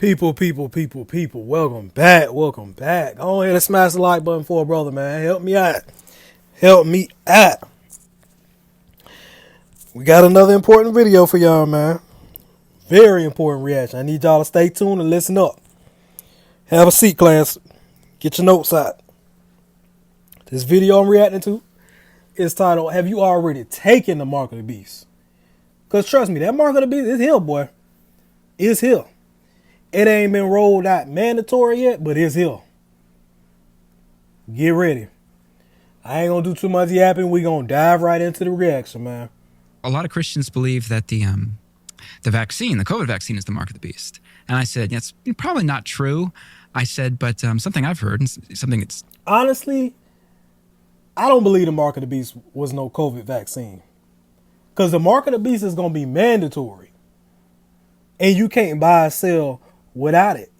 People. Welcome back. Go ahead and smash the like button for a brother, man. Help me out. We got another important video for y'all, man. Very important reaction. I need y'all to stay tuned and listen up. Have a seat, class. Get your notes out. This video I'm reacting to is titled, Have You Already Taken the Mark of the Beast? Because trust me, that Mark of the Beast is here, boy. It's here. It ain't been rolled out mandatory yet, but it's here. Get ready. I ain't gonna do too much yapping. We gonna dive right into the reaction, man. A lot of Christians believe that the vaccine, the COVID vaccine, is the mark of the beast. And I said, it's probably not true. I said, but something I've heard, and something it's... Honestly, I don't believe the mark of the beast was no COVID vaccine. Because the mark of the beast is gonna be mandatory. And you can't buy or sell without it.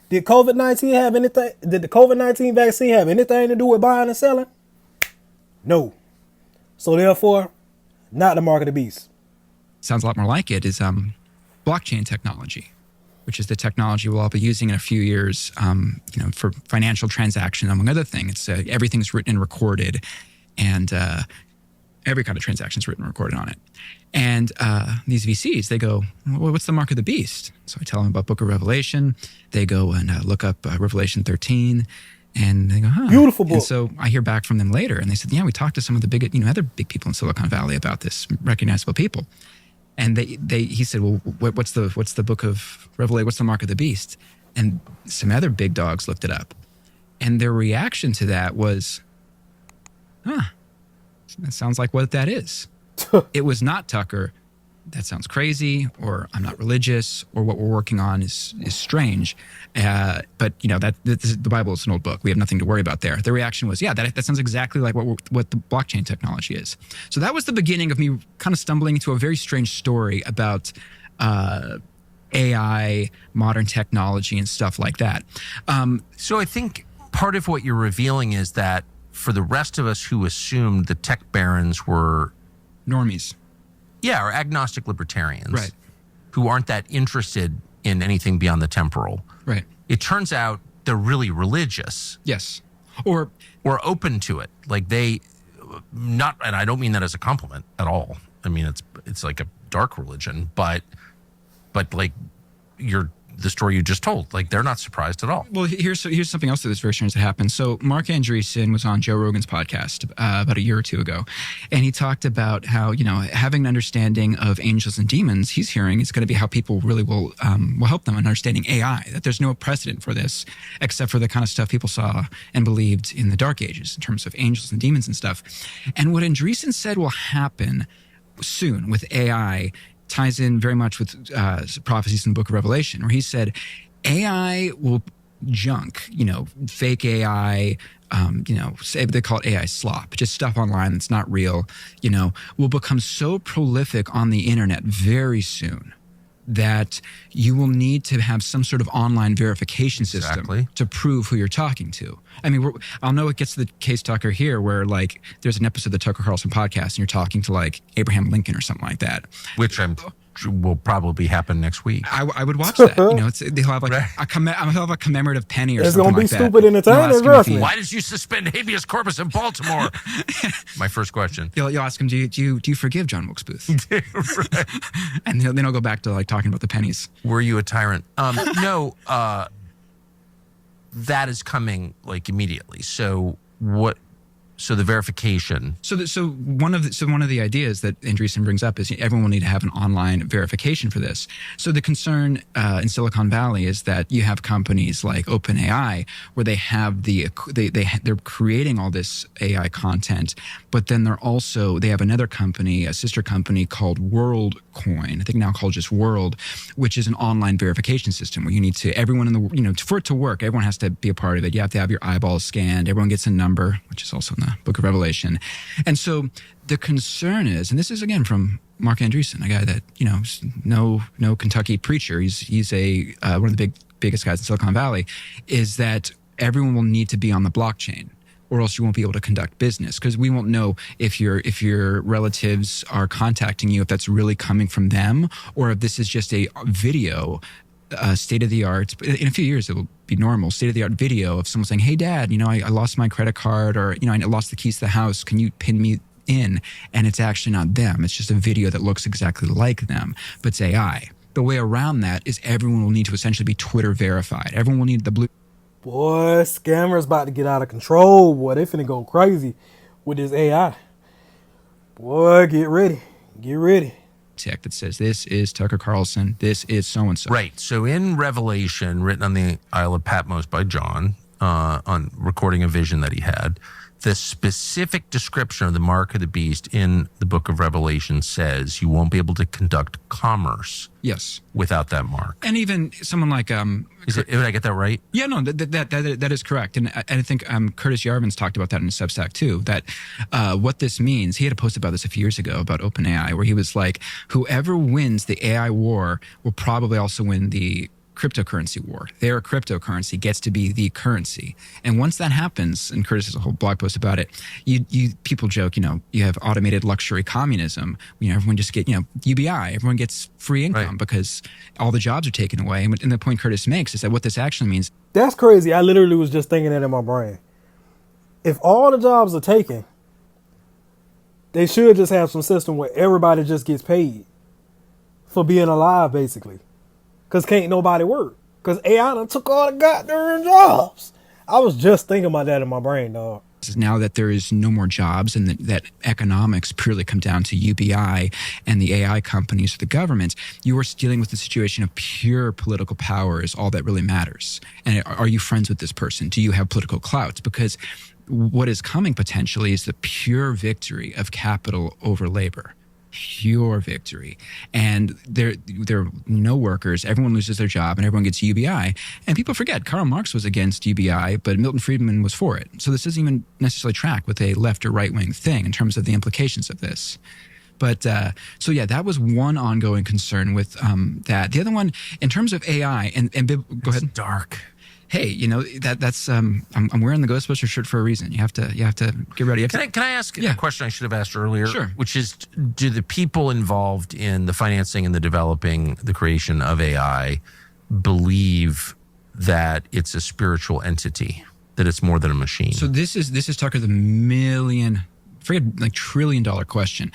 Did the COVID-19 vaccine have anything to do with buying and selling? No. So therefore, not the mark of the beast. Sounds a lot more like it is blockchain technology, which is the technology we'll all be using in a few years, for financial transaction, among other things. Everything's written and recorded, and every kind of transaction is written and recorded on it. And these VCs, they go, well, what's the mark of the beast? So I tell them about Book of Revelation. They go and look up Revelation 13, and they go, huh. Beautiful book. And so I hear back from them later, and they said, yeah, we talked to some of the other big people in Silicon Valley about this, recognizable people. And he said, well, what's the Book of Revelation? What's the mark of the beast? And some other big dogs looked it up, and their reaction to that was, that sounds like what that is. It was not, Tucker, that sounds crazy, or I'm not religious, or what we're working on is strange. But the Bible is an old book. We have nothing to worry about there. The reaction was, that sounds exactly like what the blockchain technology is. So that was the beginning of me kind of stumbling into a very strange story about AI, modern technology, and stuff like that. So I think part of what you're revealing is that for the rest of us who assumed the tech barons were normies. Yeah, or agnostic libertarians. Right. Who aren't that interested in anything beyond the temporal. Right. It turns out they're really religious. Yes. Or open to it. Like and I don't mean that as a compliment at all. I mean, it's like a dark religion, but like the story you just told, like they're not surprised at all. Well, here's something else that was very strange that happened. So Mark Andreessen was on Joe Rogan's podcast about a year or two ago, and he talked about how having an understanding of angels and demons, he's hearing it's going to be how people really will help them in understanding AI. That there's no precedent for this except for the kind of stuff people saw and believed in the Dark Ages in terms of angels and demons and stuff. And what Andreessen said will happen soon with AI ties in very much with prophecies in the Book of Revelation, where he said AI will junk, fake AI, say they call it AI slop, just stuff online that's not real, will become so prolific on the internet very soon that you will need to have some sort of online verification system to prove who you're talking to. I mean, I'll know it gets to the case, Tucker, here where like there's an episode of the Tucker Carlson podcast and you're talking to like Abraham Lincoln or something like that. Which will probably happen next week. I would watch that. They'll have like a commemorative penny or something like that. It's going to be stupid entertaining. Why did you suspend habeas corpus in Baltimore? My first question. You'll ask him, do you forgive John Wilkes Booth? And then I'll go back to like talking about the pennies. Were you a tyrant? No. That is coming like immediately. So what? So the verification. So one of the ideas that Andreessen brings up is everyone will need to have an online verification for this. So the concern in Silicon Valley is that you have companies like OpenAI where they have they're creating all this AI content, but then they have another company, a sister company called WorldCoin, I think now called just World, which is an online verification system where you need to everyone in the for it to work, everyone has to be a part of it. You have to have your eyeballs scanned. Everyone gets a number, which is also in the Book of Revelation. And so the concern is, and this is again from Mark Andreessen, a guy that, no Kentucky preacher, he's one of the biggest guys in Silicon Valley, is that everyone will need to be on the blockchain or else you won't be able to conduct business, because we won't know if your relatives are contacting you, if that's really coming from them or if this is just a video state of the art. In a few years, it will be normal. State of the art video of someone saying, "Hey, Dad, I lost my credit card, or I lost the keys to the house. Can you pin me in?" And it's actually not them. It's just a video that looks exactly like them, but it's AI. The way around that is everyone will need to essentially be Twitter verified. Everyone will need the blue. Boy, scammers about to get out of control. Boy, they finna go crazy with this AI. Boy, get ready. Get ready. Tech that says this is Tucker Carlson, this is so and so. Right. So in Revelation, written on the Isle of Patmos by John, on recording a vision that he had, the specific description of the mark of the beast in the book of Revelation says you won't be able to conduct commerce Yes. without that mark. And even someone like Did I get that right? Yeah, no, that is correct. And I think Curtis Yarvin's talked about that in his Substack too, that what this means, he had a post about this a few years ago about OpenAI, where he was like, whoever wins the AI war will probably also win the cryptocurrency war. Their cryptocurrency gets to be the currency. And once that happens, and Curtis has a whole blog post about it, people joke, you have automated luxury communism. Everyone just get, UBI, everyone gets free income Right. because all the jobs are taken away. And the point Curtis makes is that what this actually means. That's crazy. I literally was just thinking that in my brain. If all the jobs are taken, they should just have some system where everybody just gets paid for being alive, basically. Because can't nobody work. Because AI done took all the goddamn jobs. I was just thinking about that in my brain, dog. Now that there is no more jobs and that economics purely come down to UBI and the AI companies or the government, you are dealing with the situation of pure political power is all that really matters. And are you friends with this person? Do you have political clout? Because what is coming potentially is the pure victory of capital over labor. Pure victory. And there are no workers. Everyone loses their job and everyone gets UBI. And people forget Karl Marx was against UBI, but Milton Friedman was for it. So this doesn't even necessarily track with a left or right wing thing in terms of the implications of this. But so yeah, that was one ongoing concern with that. The other one, in terms of AI, and go ahead. Dark. Hey, that's I'm wearing the Ghostbuster shirt for a reason. You have to get ready. Can I ask a question I should have asked earlier? Sure. Which is, do the people involved in the financing and the developing, the creation of AI, believe that it's a spiritual entity, that it's more than a machine? So this is Tucker, the trillion-dollar question.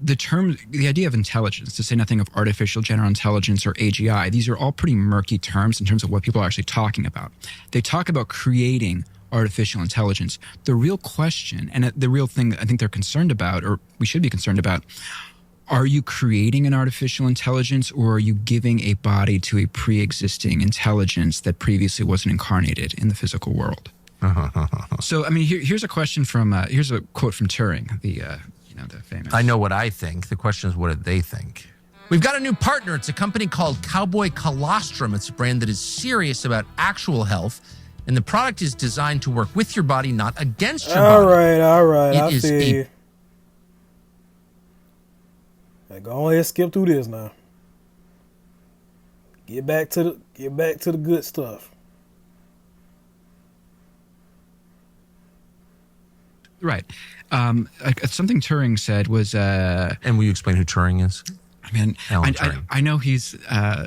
The idea of intelligence, to say nothing of artificial general intelligence or AGI, these are all pretty murky terms in terms of what people are actually talking about. They talk about creating artificial intelligence. The real question, and the real thing that I think they're concerned about, or we should be concerned about, are you creating an artificial intelligence, or are you giving a body to a pre-existing intelligence that previously wasn't incarnated in the physical world? So, here's a question from, here's a quote from Turing, the famous. I know what I think. The question is, what do they think? We've got a new partner. It's a company called Cowboy Colostrum. It's a brand that is serious about actual health, and the product is designed to work with your body, not against your body. All right. I is see you. Go ahead and skip through this now. Get back to the good stuff. Right. Something Turing said was... and will you explain who Turing is? Alan Turing. I know he's,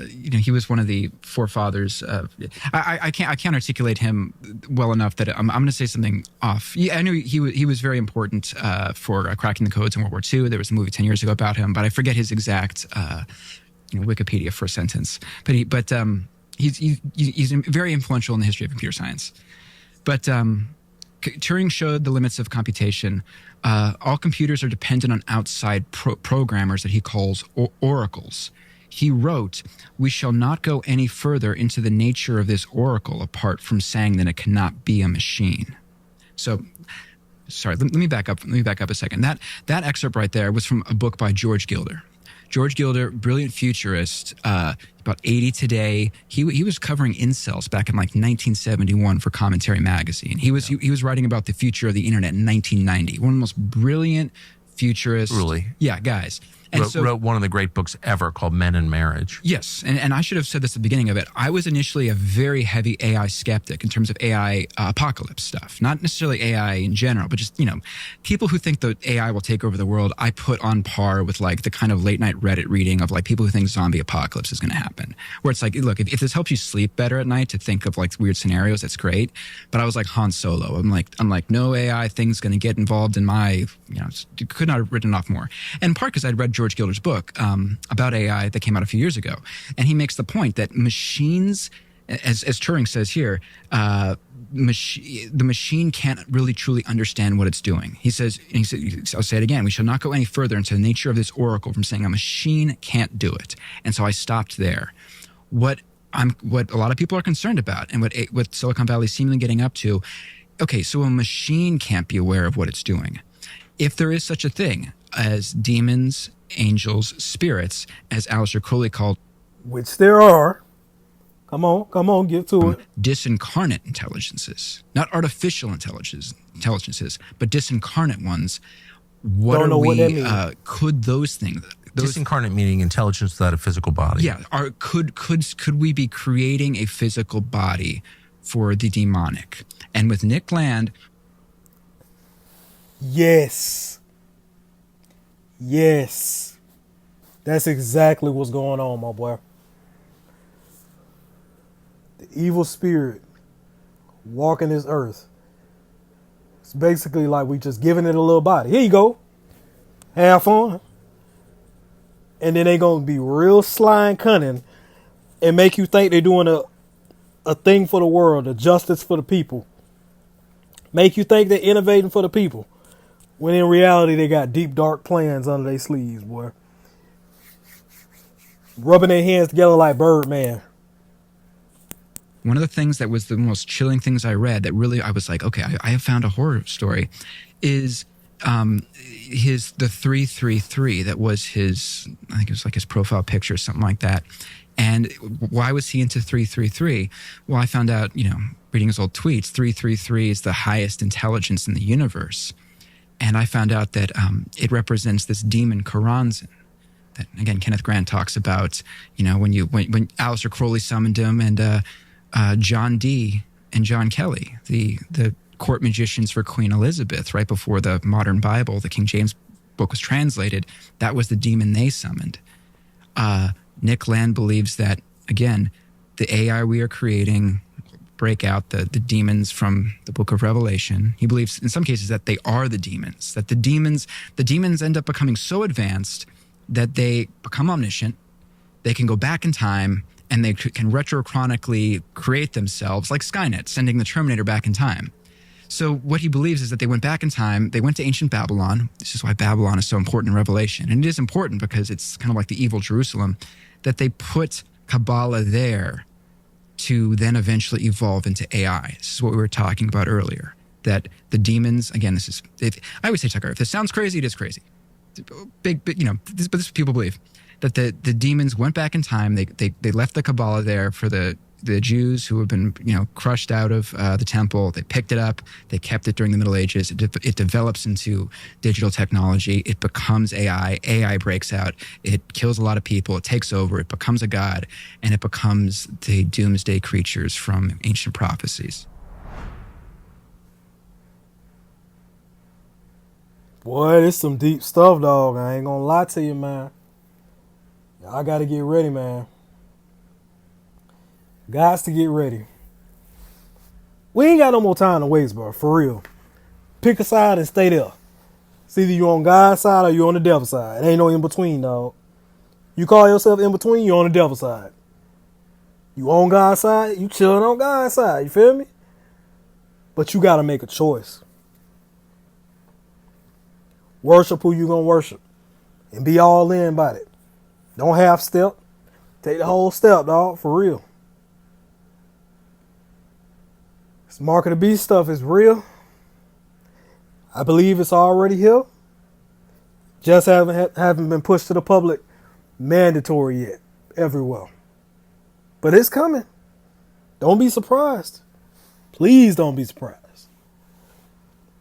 he was one of the forefathers of... I can't articulate him well enough that I'm going to say something off. Yeah, I know he was very important for cracking the codes in World War II. There was a movie 10 years ago about him, but I forget his exact Wikipedia first sentence. But he's very influential in the history of computer science. But... Turing showed the limits of computation. All computers are dependent on outside programmers that he calls oracles. He wrote, "We shall not go any further into the nature of this oracle apart from saying that it cannot be a machine." So, sorry, let me back up. Let me back up a second. That excerpt right there was from a book by George Gilder. George Gilder, brilliant futurist, about 80 today. He was covering incels back in 1971 for Commentary magazine. He was writing about the future of the internet in 1990. One of the most brilliant futurists. Really? Yeah, guys. wrote one of the great books ever called Men and Marriage. Yes, and I should have said this at the beginning of it. I was initially a very heavy AI skeptic in terms of AI apocalypse stuff. Not necessarily AI in general, but just, people who think that AI will take over the world, I put on par with like the kind of late night Reddit reading of like people who think zombie apocalypse is going to happen. Where it's like, look, if this helps you sleep better at night to think of like weird scenarios, that's great. But I was like Han Solo. I'm like, no AI thing's going to get involved in my, could not have written off more. And in part because I'd read George Gilder's book about AI that came out a few years ago. And he makes the point that machines, as Turing says here, the machine can't really truly understand what it's doing. He says, I'll say it again, we shall not go any further into the nature of this oracle from saying a machine can't do it. And so I stopped there. What a lot of people are concerned about and what Silicon Valley is seemingly getting up to, okay, so a machine can't be aware of what it's doing. If there is such a thing as demons, angels, spirits, as Aleister Crowley called, which there are. Come on, get to it. Disincarnate intelligences, not artificial intelligences, but disincarnate ones. What Don't are know we? What that means. Could those things? Disincarnate meaning intelligence without a physical body. Yeah. Could we be creating a physical body for the demonic? And with Nick Land, yes, that's exactly what's going on, my boy. The evil spirit walking this earth. It's basically like we just giving it a little body. Here you go. Have fun. And then they gonna be real sly and cunning and make you think they're doing a thing for the world, a justice for the people. Make you think they're innovating for the people. When in reality they got deep dark plans under their sleeves, boy. Rubbing their hands together like Birdman. One of the things that was the most chilling things I read that really I was like, okay, I have found a horror story, is the 333 that was his, I think it was like his profile picture or something like that. And why was he into 333? Well, I found out, reading his old tweets, 333 is the highest intelligence in the universe. And I found out that it represents this demon Karanzan. That, again, Kenneth Grant talks about, when Aleister Crowley summoned him and John Dee and John Kelly, the court magicians for Queen Elizabeth, right before the modern Bible, the King James book was translated, that was the demon they summoned. Nick Land believes that, again, the AI we are creating break out the demons from the book of Revelation. He believes in some cases that they are the demons, that the demons end up becoming so advanced that they become omniscient, they can go back in time, and they can retrochronically create themselves, like Skynet, sending the Terminator back in time. So what he believes is that they went back in time, they went to ancient Babylon. This is why Babylon is so important in Revelation. And it is important because it's kind of like the evil Jerusalem, that they put Kabbalah there to then eventually evolve into AI. This is what we were talking about earlier, that the demons, again, I always say, Tucker, if this sounds crazy, it is crazy. But this is what people believe, that the demons went back in time. They left the Kabbalah there for the Jews who have been crushed out of the temple. They picked it up. They kept it during the Middle Ages. It develops into digital technology. It becomes AI. AI breaks out. It kills a lot of people. It takes over. It becomes a god, and it becomes the doomsday creatures from ancient prophecies. Boy, this some deep stuff, dog. I ain't gonna lie to you, man. I gotta get ready, man. Guys to get ready. We ain't got no more time to waste, bro. For real. Pick a side and stay there. It's either you on God's side or you on the devil's side. It ain't no in between, dog. You call yourself in between, you on the devil's side. You on God's side, you chilling on God's side. You feel me? But you gotta make a choice. Worship who you gonna worship. And be all in about it. Don't half step. Take the whole step, dog. For real. This Mark of the Beast stuff is real. I believe it's already here. Just haven't been pushed to the public mandatory yet. Everywhere. But it's coming. Don't be surprised. Please don't be surprised.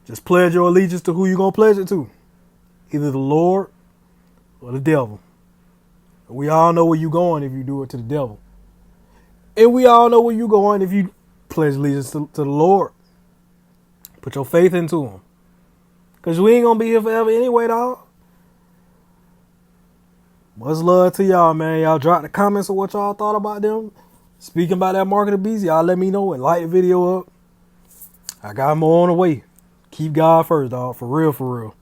Just pledge your allegiance to who you're gonna pledge it to. Either the Lord or the devil. We all know where you going if you do it to the devil. And we all know where you going if you pledge allegiance to the Lord. Put your faith into him. Because we ain't going to be here forever anyway, dog. Much love to y'all, man. Y'all drop the comments of what y'all thought about them. Speaking about that Mark of the Beast, y'all let me know and light the video up. I got more on the way. Keep God first, dog. For real, for real.